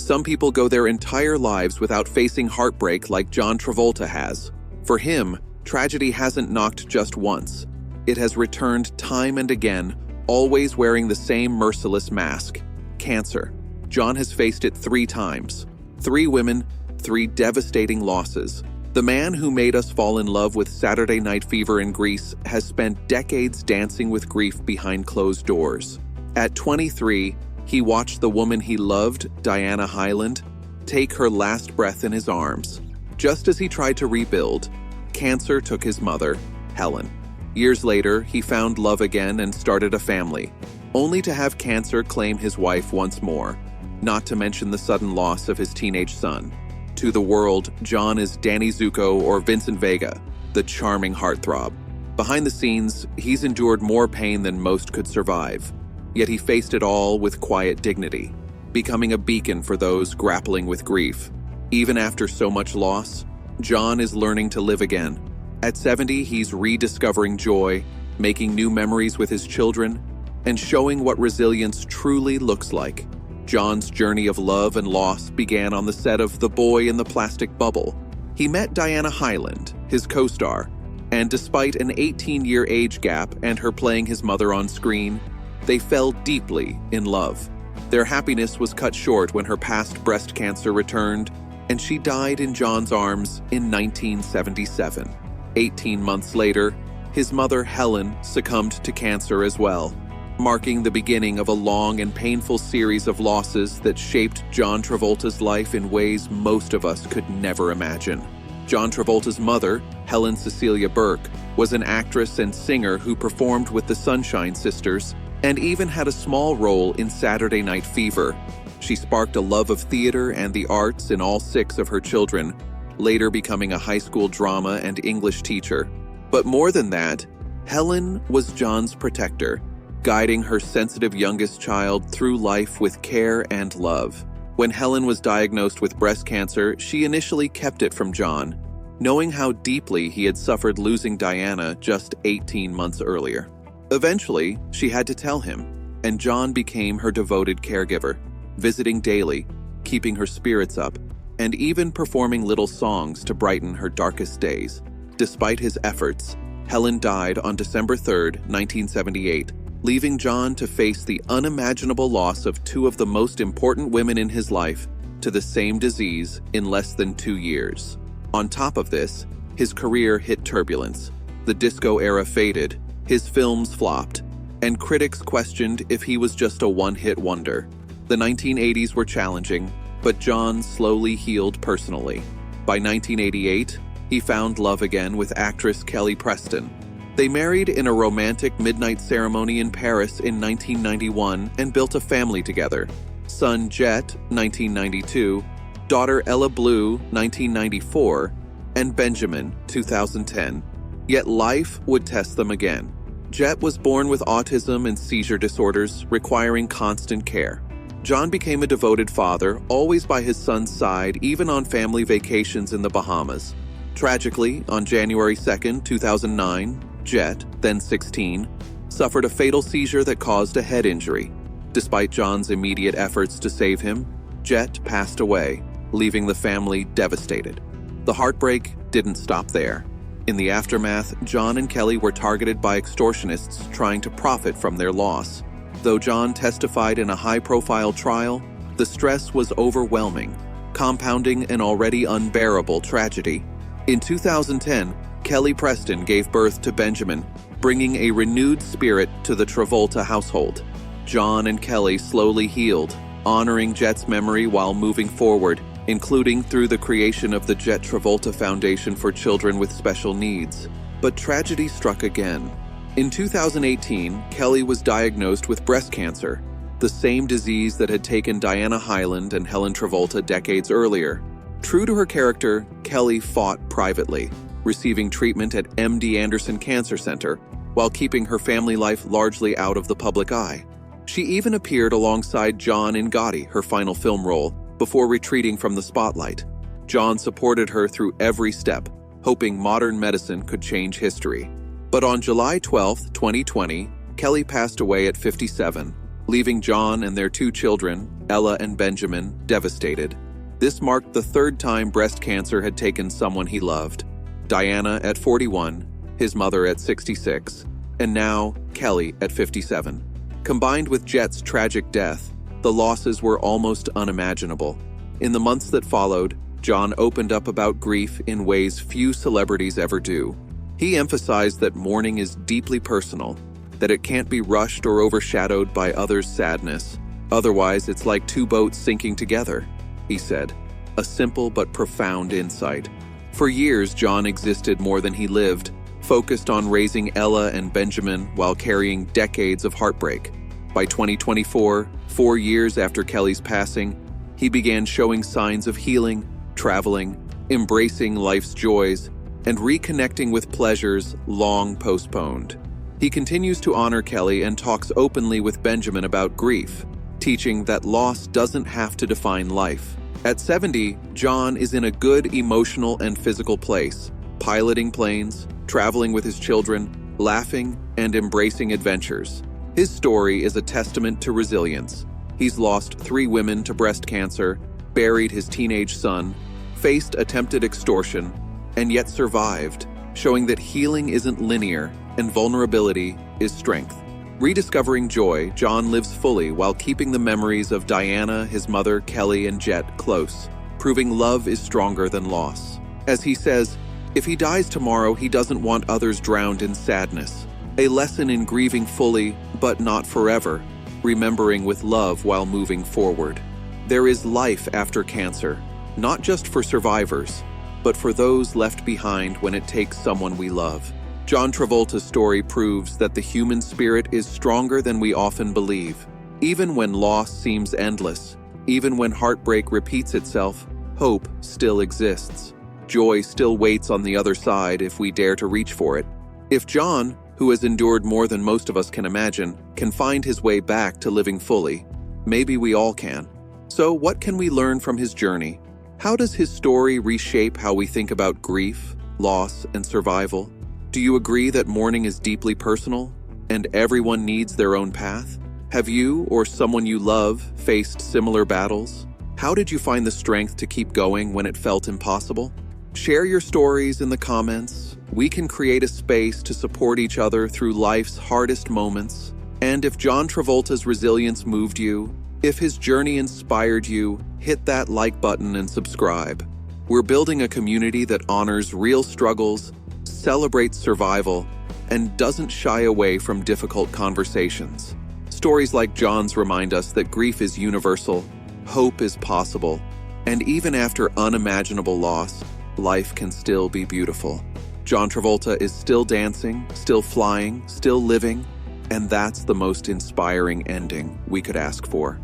Some people go their entire lives without facing heartbreak like John Travolta has. For him, tragedy hasn't knocked just once. It has returned time and again, always wearing the same merciless mask: cancer. John has faced it 3 times. 3 women, 3 devastating losses. The man who made us fall in love with Saturday Night Fever and Grease has spent decades dancing with grief behind closed doors. At 23, he watched the woman he loved, Diana Hyland, take her last breath in his arms. Just as he tried to rebuild, cancer took his mother, Helen. Years later, he found love again and started a family, only to have cancer claim his wife once more, not to mention the sudden loss of his teenage son. To the world, John is Danny Zuko or Vincent Vega, the charming heartthrob. Behind the scenes, he's endured more pain than most could survive. Yet he faced it all with quiet dignity, becoming a beacon for those grappling with grief. Even after so much loss, John is learning to live again. At 70, he's rediscovering joy, making new memories with his children, and showing what resilience truly looks like. John's journey of love and loss began on the set of The Boy in the Plastic Bubble. He met Diana Hyland, his co-star, and despite an 18-year age gap and her playing his mother on screen, they fell deeply in love. Their happiness was cut short when her past breast cancer returned, and she died in John's arms in 1977. 18 months later, his mother Helen succumbed to cancer as well, marking the beginning of a long and painful series of losses that shaped John Travolta's life in ways most of us could never imagine. John Travolta's mother, Helen Cecilia Burke, was an actress and singer who performed with the Sunshine Sisters and even had a small role in Saturday Night Fever. She sparked a love of theater and the arts in all 6 of her children, later becoming a high school drama and English teacher. But more than that, Helen was John's protector, guiding her sensitive youngest child through life with care and love. When Helen was diagnosed with breast cancer, she initially kept it from John, knowing how deeply he had suffered losing Diana just 18 months earlier. Eventually, she had to tell him, and John became her devoted caregiver, visiting daily, keeping her spirits up, and even performing little songs to brighten her darkest days. Despite his efforts, Helen died on December 3, 1978, leaving John to face the unimaginable loss of 2 of the most important women in his life to the same disease in less than 2 years. On top of this, his career hit turbulence. The disco era faded, his films flopped, and critics questioned if he was just a one-hit wonder. The 1980s were challenging, but John slowly healed personally. By 1988, he found love again with actress Kelly Preston. They married in a romantic midnight ceremony in Paris in 1991 and built a family together. Son Jett, 1992, daughter Ella Blue, 1994, and Benjamin, 2010. Yet life would test them again. Jett was born with autism and seizure disorders, requiring constant care. John became a devoted father, always by his son's side, even on family vacations in the Bahamas. Tragically, on January 2, 2009, Jett, then 16, suffered a fatal seizure that caused a head injury. Despite John's immediate efforts to save him, Jett passed away, leaving the family devastated. The heartbreak didn't stop there. In the aftermath, John and Kelly were targeted by extortionists trying to profit from their loss. Though John testified in a high-profile trial, the stress was overwhelming, compounding an already unbearable tragedy. In 2010, Kelly Preston gave birth to Benjamin, bringing a renewed spirit to the Travolta household. John and Kelly slowly healed, honoring Jett's memory while moving forward, including through the creation of the Jett Travolta Foundation for Children with Special Needs. But tragedy struck again. In 2018, Kelly was diagnosed with breast cancer, the same disease that had taken Diana Hyland and Helen Travolta decades earlier. True to her character, Kelly fought privately, receiving treatment at MD Anderson Cancer Center, while keeping her family life largely out of the public eye. She even appeared alongside John in Gotti, her final film role, before retreating from the spotlight. John supported her through every step, hoping modern medicine could change history. But on July 12, 2020, Kelly passed away at 57, leaving John and their two children, Ella and Benjamin, devastated. This marked the third time breast cancer had taken someone he loved. Diana at 41, his mother at 66, and now Kelly at 57. Combined with Jett's tragic death, the losses were almost unimaginable. In the months that followed, John opened up about grief in ways few celebrities ever do. He emphasized that mourning is deeply personal, that it can't be rushed or overshadowed by others' sadness. Otherwise, it's like two boats sinking together, he said. A simple but profound insight. For years, John existed more than he lived, focused on raising Ella and Benjamin while carrying decades of heartbreak. By 2024, 4 years after Kelly's passing, he began showing signs of healing, traveling, embracing life's joys, and reconnecting with pleasures long postponed. He continues to honor Kelly and talks openly with Benjamin about grief, teaching that loss doesn't have to define life. At 70, John is in a good emotional and physical place, piloting planes, traveling with his children, laughing, and embracing adventures. His story is a testament to resilience. He's lost 3 women to breast cancer, buried his teenage son, faced attempted extortion, and yet survived, showing that healing isn't linear and vulnerability is strength. Rediscovering joy, John lives fully while keeping the memories of Diana, his mother, Kelly, and Jett close, proving love is stronger than loss. As he says, if he dies tomorrow, he doesn't want others drowned in sadness. A lesson in grieving fully, but not forever, remembering with love while moving forward. There is life after cancer, not just for survivors, but for those left behind when it takes someone we love. John Travolta's story proves that the human spirit is stronger than we often believe. Even when loss seems endless, even when heartbreak repeats itself, hope still exists. Joy still waits on the other side if we dare to reach for it. If John, who has endured more than most of us can imagine, can find his way back to living fully, maybe we all can. So what can we learn from his journey? How does his story reshape how we think about grief, loss, and survival? Do you agree that mourning is deeply personal, and everyone needs their own path? Have you or someone you love faced similar battles? How did you find the strength to keep going when it felt impossible? Share your stories in the comments. We can create a space to support each other through life's hardest moments. And if John Travolta's resilience moved you, if his journey inspired you, hit that like button and subscribe. We're building a community that honors real struggles, celebrates survival, and doesn't shy away from difficult conversations. Stories like John's remind us that grief is universal, hope is possible, and even after unimaginable loss, life can still be beautiful. John Travolta is still dancing, still flying, still living, and that's the most inspiring ending we could ask for.